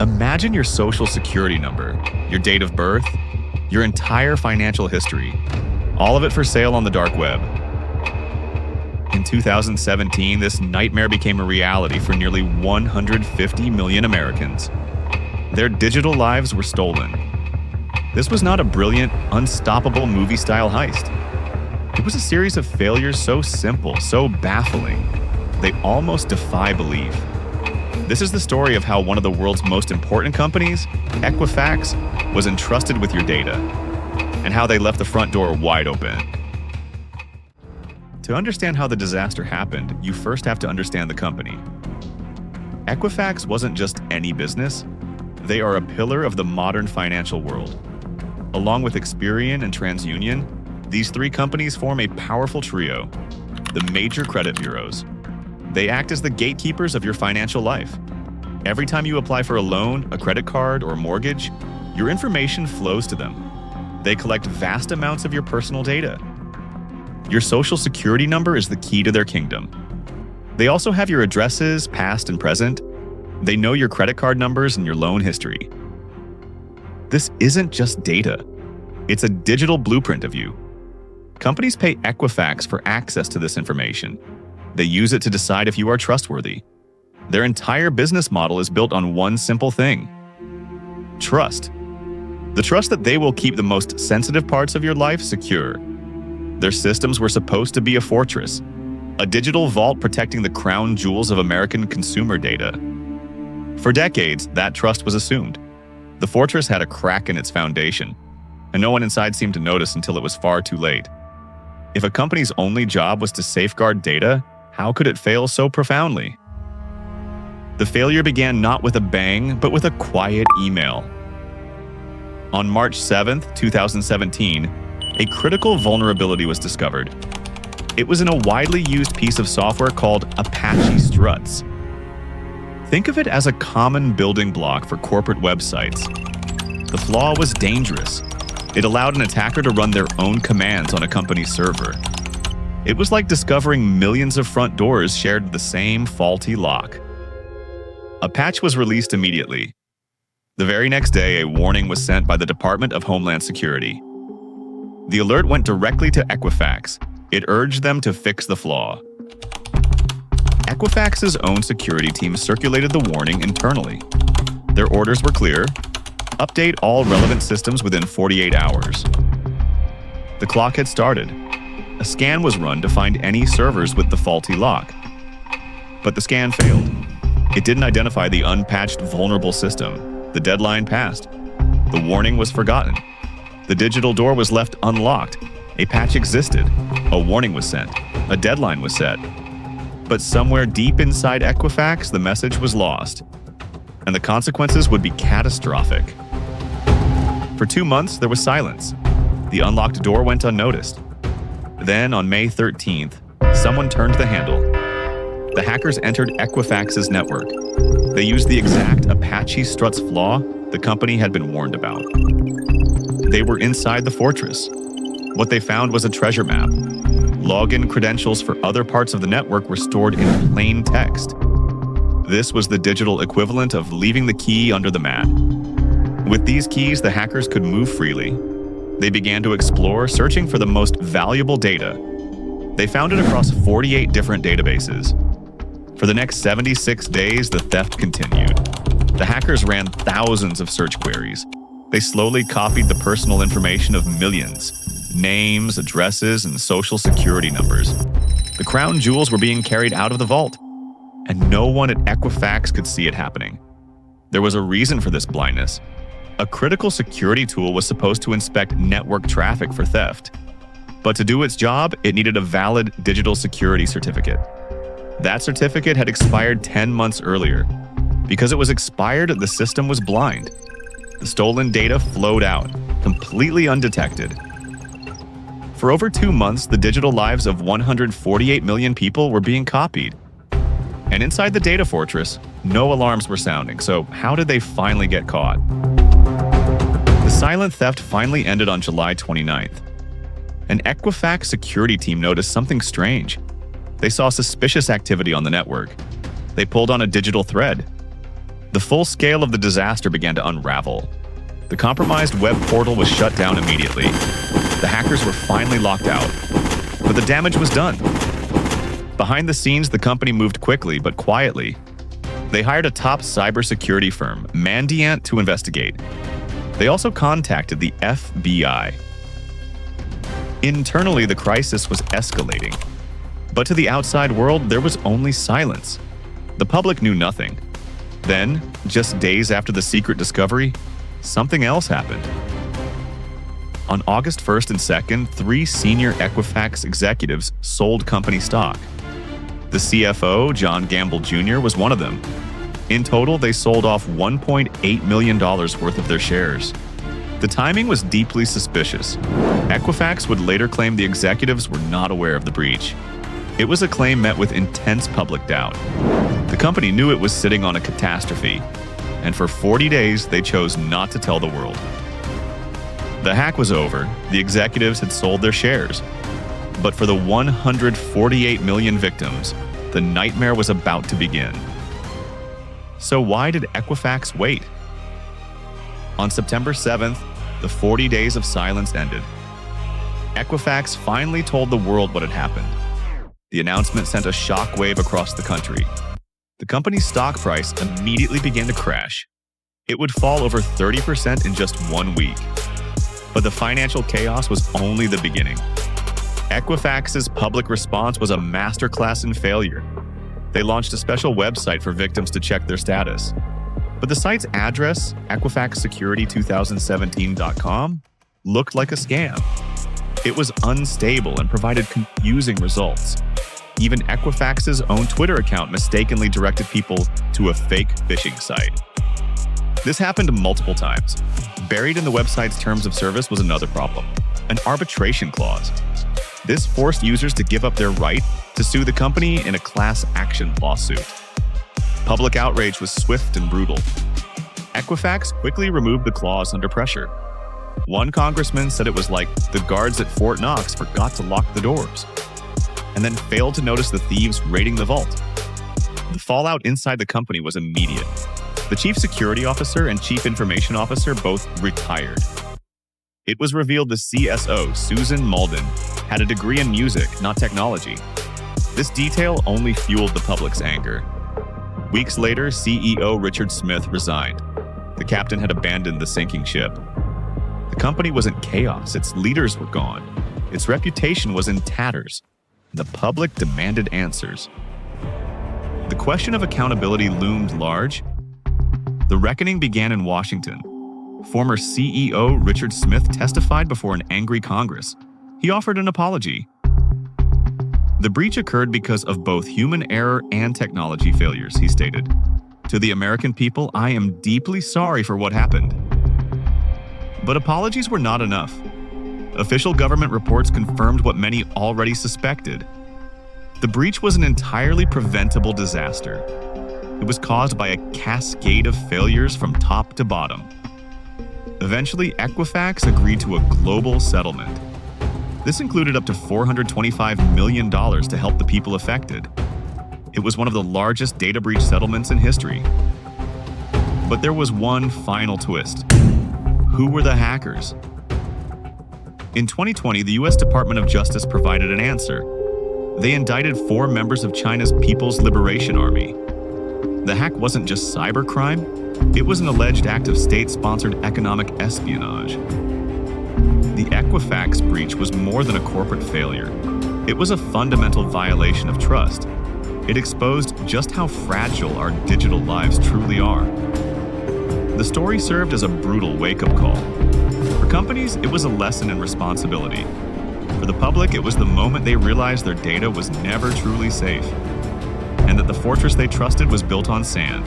Imagine your social security number, your date of birth, your entire financial history, all of it for sale on the dark web. In 2017, this nightmare became a reality for nearly 150 million Americans. Their digital lives were stolen. This was not a brilliant, unstoppable movie-style heist. It was a series of failures so simple, so baffling, they almost defy belief. This is the story of how one of the world's most important companies, Equifax, was entrusted with your data, and how they left the front door wide open. To understand how the disaster happened, you first have to understand the company. Equifax wasn't just any business. They are a pillar of the modern financial world. Along with Experian and TransUnion, these three companies form a powerful trio, the major credit bureaus. They act as the gatekeepers of your financial life. Every time you apply for a loan, a credit card, or a mortgage, your information flows to them. They collect vast amounts of your personal data. Your social security number is the key to their kingdom. They also have your addresses, past and present. They know your credit card numbers and your loan history. This isn't just data. It's a digital blueprint of you. Companies pay Equifax for access to this information. They use it to decide if you are trustworthy. Their entire business model is built on one simple thing: trust. The trust that they will keep the most sensitive parts of your life secure. Their systems were supposed to be a fortress, a digital vault protecting the crown jewels of American consumer data. For decades, that trust was assumed. The fortress had a crack in its foundation, and no one inside seemed to notice until it was far too late. If a company's only job was to safeguard data, how could it fail so profoundly? The failure began not with a bang, but with a quiet email. On March 7, 2017, a critical vulnerability was discovered. It was in a widely used piece of software called Apache Struts. Think of it as a common building block for corporate websites. The flaw was dangerous. It allowed an attacker to run their own commands on a company's server. It was like discovering millions of front doors shared the same faulty lock. A patch was released immediately. The very next day, a warning was sent by the Department of Homeland Security. The alert went directly to Equifax. It urged them to fix the flaw. Equifax's own security team circulated the warning internally. Their orders were clear: update all relevant systems within 48 hours. The clock had started. A scan was run to find any servers with the faulty lock. But the scan failed. It didn't identify the unpatched vulnerable system. The deadline passed. The warning was forgotten. The digital door was left unlocked. A patch existed. A warning was sent. A deadline was set. But somewhere deep inside Equifax, the message was lost. And the consequences would be catastrophic. For 2 months, there was silence. The unlocked door went unnoticed. Then, on May 13th, someone turned the handle. The hackers entered Equifax's network. They used the exact Apache Struts flaw the company had been warned about. They were inside the fortress. What they found was a treasure map. Login credentials for other parts of the network were stored in plain text. This was the digital equivalent of leaving the key under the mat. With these keys, the hackers could move freely. They began to explore, searching for the most valuable data. They found it across 48 different databases. For the next 76 days, the theft continued. The hackers ran thousands of search queries. They slowly copied the personal information of millions: names, addresses, and social security numbers. The crown jewels were being carried out of the vault, and no one at Equifax could see it happening. There was a reason for this blindness. A critical security tool was supposed to inspect network traffic for theft. But to do its job, it needed a valid digital security certificate. That certificate had expired 10 months earlier. Because it was expired, the system was blind. The stolen data flowed out, completely undetected. For over 2 months, the digital lives of 148 million people were being copied. And inside the data fortress, no alarms were sounding, so how did they finally get caught? The silent theft finally ended on July 29th. An Equifax security team noticed something strange. They saw suspicious activity on the network. They pulled on a digital thread. The full scale of the disaster began to unravel. The compromised web portal was shut down immediately. The hackers were finally locked out, but the damage was done. Behind the scenes, the company moved quickly but quietly. They hired a top cybersecurity firm, Mandiant, to investigate. They also contacted the FBI. Internally, the crisis was escalating. But to the outside world, there was only silence. The public knew nothing. Then, just days after the secret discovery, something else happened. On August 1st and 2nd, 3 senior Equifax executives sold company stock. The CFO, John Gamble Jr., was one of them. In total, they sold off $1.8 million worth of their shares. The timing was deeply suspicious. Equifax would later claim the executives were not aware of the breach. It was a claim met with intense public doubt. The company knew it was sitting on a catastrophe, and for 40 days they chose not to tell the world. The hack was over. The executives had sold their shares. But for the 148 million victims, the nightmare was about to begin. So why did Equifax wait? On September 7th, the 40 days of silence ended. Equifax finally told the world what had happened. The announcement sent a shockwave across the country. The company's stock price immediately began to crash. It would fall over 30% in just 1 week. But the financial chaos was only the beginning. Equifax's public response was a masterclass in failure. They launched a special website for victims to check their status. But the site's address, equifaxsecurity2017.com, looked like a scam. It was unstable and provided confusing results. Even Equifax's own Twitter account mistakenly directed people to a fake phishing site. This happened multiple times. Buried in the website's terms of service was another problem, an arbitration clause. This forced users to give up their right to sue the company in a class action lawsuit. Public outrage was swift and brutal. Equifax quickly removed the clause under pressure. One congressman said it was like the guards at Fort Knox forgot to lock the doors, and then failed to notice the thieves raiding the vault. The fallout inside the company was immediate. The chief security officer and chief information officer both retired. It was revealed the CSO, Susan Malden, had a degree in music, not technology. This detail only fueled the public's anger. Weeks later, CEO Richard Smith resigned. The captain had abandoned the sinking ship. The company was in chaos. Its leaders were gone. Its reputation was in tatters. The public demanded answers. The question of accountability loomed large. The reckoning began in Washington. Former CEO Richard Smith testified before an angry Congress. He offered an apology. The breach occurred because of both human error and technology failures, he stated. To the American people, I am deeply sorry for what happened. But apologies were not enough. Official government reports confirmed what many already suspected. The breach was an entirely preventable disaster. It was caused by a cascade of failures from top to bottom. Eventually, Equifax agreed to a global settlement. This included up to $425 million to help the people affected. It was one of the largest data breach settlements in history. But there was one final twist. Who were the hackers? In 2020, the U.S. Department of Justice provided an answer. They indicted 4 members of China's People's Liberation Army. The hack wasn't just cybercrime, it was an alleged act of state-sponsored economic espionage. The Equifax breach was more than a corporate failure. It was a fundamental violation of trust. It exposed just how fragile our digital lives truly are. The story served as a brutal wake-up call. For companies, it was a lesson in responsibility. For the public, it was the moment they realized their data was never truly safe, and that the fortress they trusted was built on sand.